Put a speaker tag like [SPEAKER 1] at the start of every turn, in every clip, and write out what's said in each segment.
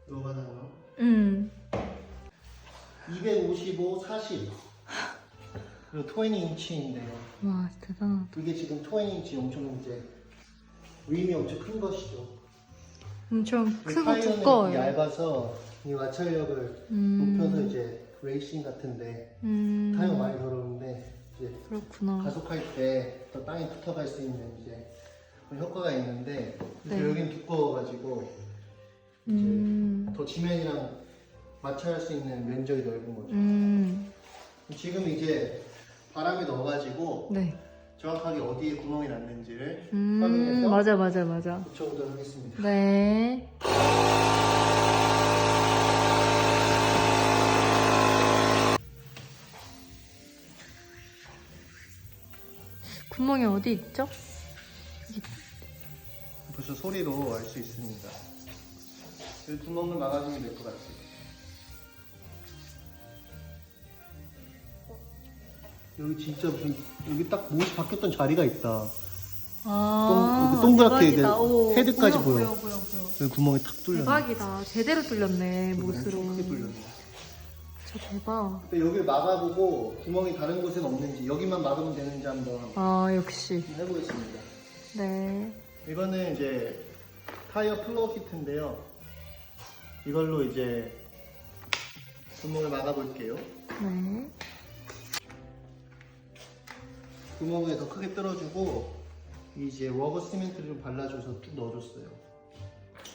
[SPEAKER 1] 너가 나요?
[SPEAKER 2] 255, 40. 그리고 20인치인데요.
[SPEAKER 3] 와, 대단하다.
[SPEAKER 2] 이게 지금 20인치 엄청 이제 림이 엄청 큰 것이죠.
[SPEAKER 3] 엄청 크고
[SPEAKER 2] 타이어는
[SPEAKER 3] 두꺼워요.
[SPEAKER 2] 얇아서 이 마찰력을 높여서 이제 레이싱 같은데 타이어 많이 더러운데 이제
[SPEAKER 3] 그렇구나.
[SPEAKER 2] 가속할 때 더 땅에 붙어갈 수 있는 이제 그런 효과가 있는데
[SPEAKER 3] 네.
[SPEAKER 2] 여기는 두꺼워가지고 이제 더 지면이랑 마찰할 수 있는 면적이 넓은 거죠. 지금 이제 바람이 넣어가지고
[SPEAKER 3] 네.
[SPEAKER 2] 정확하게 어디에 구멍이 났는지를 확인해서
[SPEAKER 3] 맞아.
[SPEAKER 2] 붙여보도록 하겠습니다.
[SPEAKER 3] 네. 구멍이 어디 있죠?
[SPEAKER 2] 벌써 소리로 알 수 있습니다. 이 구멍을 막아주면 될 것 같아요. 여기 진짜 무슨 여기 딱 못이 바뀌었던 자리가 있다. 동그랗게
[SPEAKER 3] 대박이다. 오,
[SPEAKER 2] 헤드까지 보여.
[SPEAKER 3] 보여.
[SPEAKER 2] 여기 구멍이 탁 뚫렸네.
[SPEAKER 3] 대박이다. 제대로 뚫렸네, 못으로.
[SPEAKER 2] 크게 뚫렸네.
[SPEAKER 3] 진짜 대박.
[SPEAKER 2] 근데 여기를 막아보고 구멍이 다른 곳엔 없는지 여기만 막으면 되는지 한번
[SPEAKER 3] 아, 역시.
[SPEAKER 2] 해보겠습니다.
[SPEAKER 3] 네.
[SPEAKER 2] 이거는 이제 타이어 플로어 키트인데요. 이걸로 이제 구멍을 막아볼게요.
[SPEAKER 3] 네.
[SPEAKER 2] 구멍을 더 크게 뚫어주고 이제 워거 시멘트를 좀 발라줘서 쭉 넣어줬어요.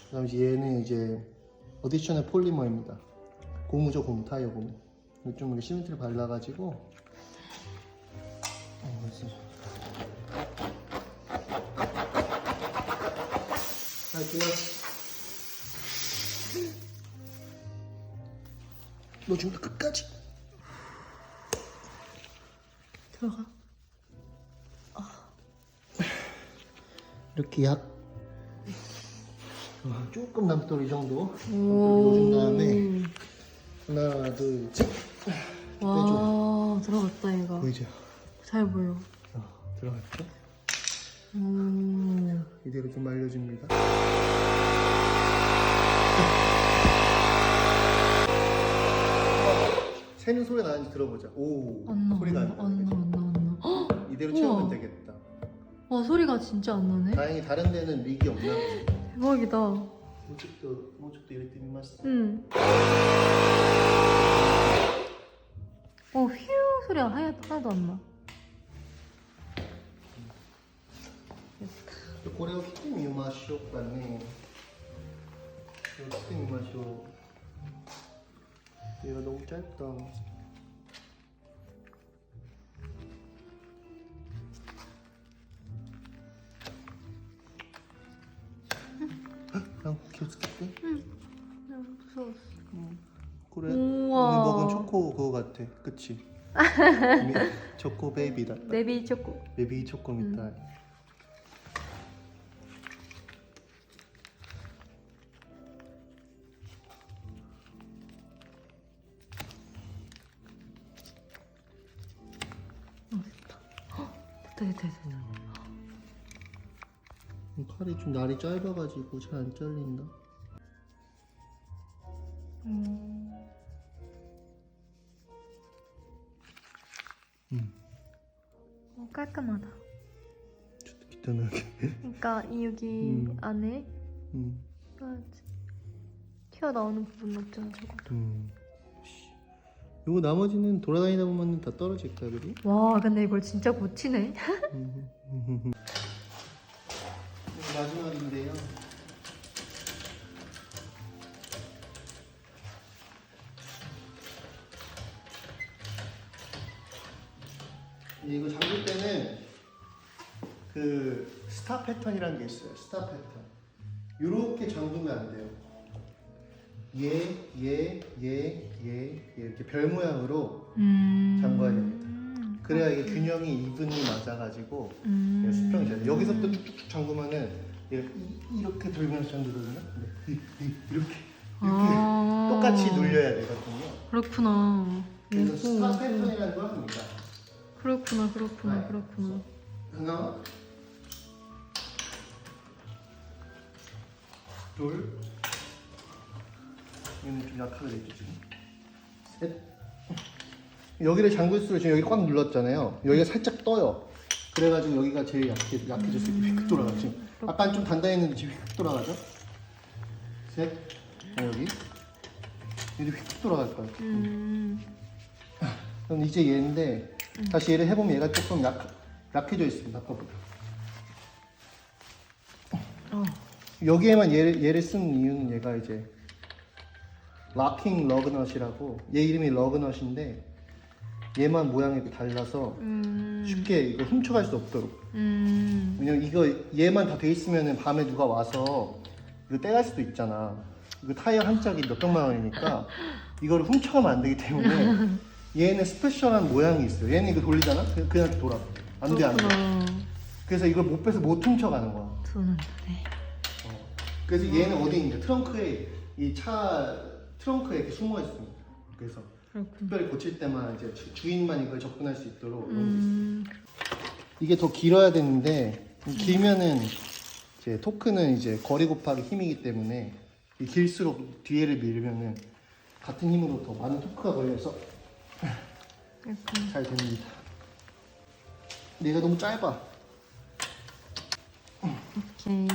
[SPEAKER 2] 그다음 이제 얘는 이제 어디셔널 폴리머입니다. 고무죠, 고무, 타이어 고무. 좀 이렇게 시멘트를 발라가지고 너 지금 끝까지
[SPEAKER 3] 들어가.
[SPEAKER 2] 이렇게 약 조금 남도록 이 정도 넣어준 다음에 하나 둘셋
[SPEAKER 3] 와, 들어갔다, 얘가.
[SPEAKER 2] 보이죠?
[SPEAKER 3] 잘 보여.
[SPEAKER 2] 들어갔죠?
[SPEAKER 3] 오.
[SPEAKER 2] 이대로 좀 말려줍니다. 새는 소리가 나는지 들어보자. 오, 소리가 안 나. 이대로 채우면 되겠다.
[SPEAKER 3] 와, 소리가 진짜 안 나네.
[SPEAKER 2] 다행히 다른 데는 릭이 없나 보네.
[SPEAKER 3] 대박이다.
[SPEAKER 2] 모쪽도 이렇게 미마스.
[SPEAKER 3] 응. 휘우 소리가 하나도 안 나.
[SPEAKER 2] これを切ってみましょうかね。切ってみましょう。얘가 너무 짧다. 난 기어스겠대?
[SPEAKER 3] 응. 무서웠어.
[SPEAKER 2] 그래.
[SPEAKER 3] 우와.
[SPEAKER 2] 오늘 먹은 초코 그거 같아. 그치? 초코 베이비다.
[SPEAKER 3] 네비 초코.
[SPEAKER 2] 베이비 초코 밑다.
[SPEAKER 3] 됐다.
[SPEAKER 2] 칼이 좀 날이 짧아가지고 잘 안 잘린다.
[SPEAKER 3] 깔끔하다.
[SPEAKER 2] 저도 귀찮게.
[SPEAKER 3] 그러니까 이 여기 안에 튀어나오는 부분 없잖아, 저거.
[SPEAKER 2] 요거 나머지는 돌아다니다 보면 다 떨어질 거야, 그리?
[SPEAKER 3] 와, 근데 이걸 진짜 고치네.
[SPEAKER 2] 마지막인데요. 이거 잠글 때는 그 스타 패턴이라는 게 있어요. 스타 패턴. 요렇게 잠그면 안 돼요. 얘 이렇게 별 모양으로 잠궈야 됩니다. 그래야 이게 균형이 이분이 맞아가지고 수평이 잘 돼. 여기서부터 툭툭 잠그면은 이렇게 돌면서 잠그거든요. 이렇게 똑같이 눌려야 되거든요.
[SPEAKER 3] 그렇구나.
[SPEAKER 2] 그래서 스타 패턴이라는 걸 합니다.
[SPEAKER 3] 그렇구나.
[SPEAKER 2] 네. 하나, 둘, 얘는 좀 약하게 돼 있죠 지금. 셋. 여기를 잠글수록 지금 여기 꽉 눌렀잖아요. 여기가 살짝 떠요. 그래가지고 여기가 제일 약해졌을 때 휙 돌아가죠. 지금 아까 좀 단단했는데 지금 휙 돌아가죠. 셋. 여기 휙 돌아갈 거예요. 그럼 이제 얘인데 다시 얘를 해보면 얘가 조금 약해져 있습니다. 아까보다. 여기에만 얘를 쓴 이유는 얘가 이제 락킹 러그넛이라고, 얘 이름이 러그넛인데 얘만 모양이 이렇게 달라서 쉽게 이거 훔쳐갈 수 없도록. 왜냐면 이거 얘만 다 돼 있으면은 밤에 누가 와서 이거 떼갈 수도 있잖아. 이거 타이어 한 짝이 몇백만 원이니까 이거를 훔쳐가면 안 되기 때문에 얘는 스페셜한 모양이 있어요. 얘는 이거 돌리잖아? 그냥 이렇게 돌아. 안 돼, 안 돼. 그래서 이걸 못 빼서 못 훔쳐가는 거야.
[SPEAKER 3] 두는데.
[SPEAKER 2] 그래서 얘는 어디 있냐? 트렁크에, 이 차 트렁크에 이렇게 숨어 있습니다. 그래서 특별히 고칠 때만 이제 주인만 이걸 접근할 수 있도록 이런 게 있어요. 이게 더 길어야 되는데 길면은 이제 토크는 이제 거리 곱하기 힘이기 때문에 길수록 뒤에를 밀면은 같은 힘으로 더 많은 토크가 걸려서 잘 됩니다. 근데 얘가 너무 짧아.
[SPEAKER 3] 오케이.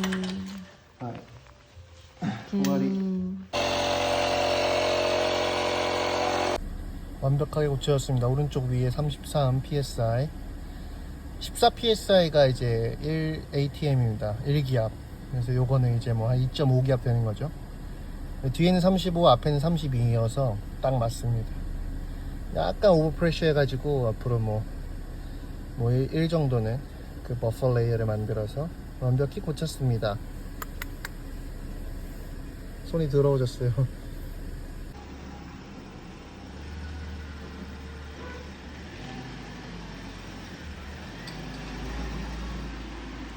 [SPEAKER 2] 동아리. 완벽하게 고쳐졌습니다. 오른쪽 위에 33 psi, 14 psi가 이제 1 atm입니다. 1기압. 그래서 요거는 이제 뭐 한 2.5기압 되는 거죠. 뒤에는 35, 앞에는 32이어서 딱 맞습니다. 약간 오버프레셔 해가지고 앞으로 뭐 1 정도는 그 버퍼 레이어를 만들어서 완벽히 고쳤습니다. 손이 더러워졌어요.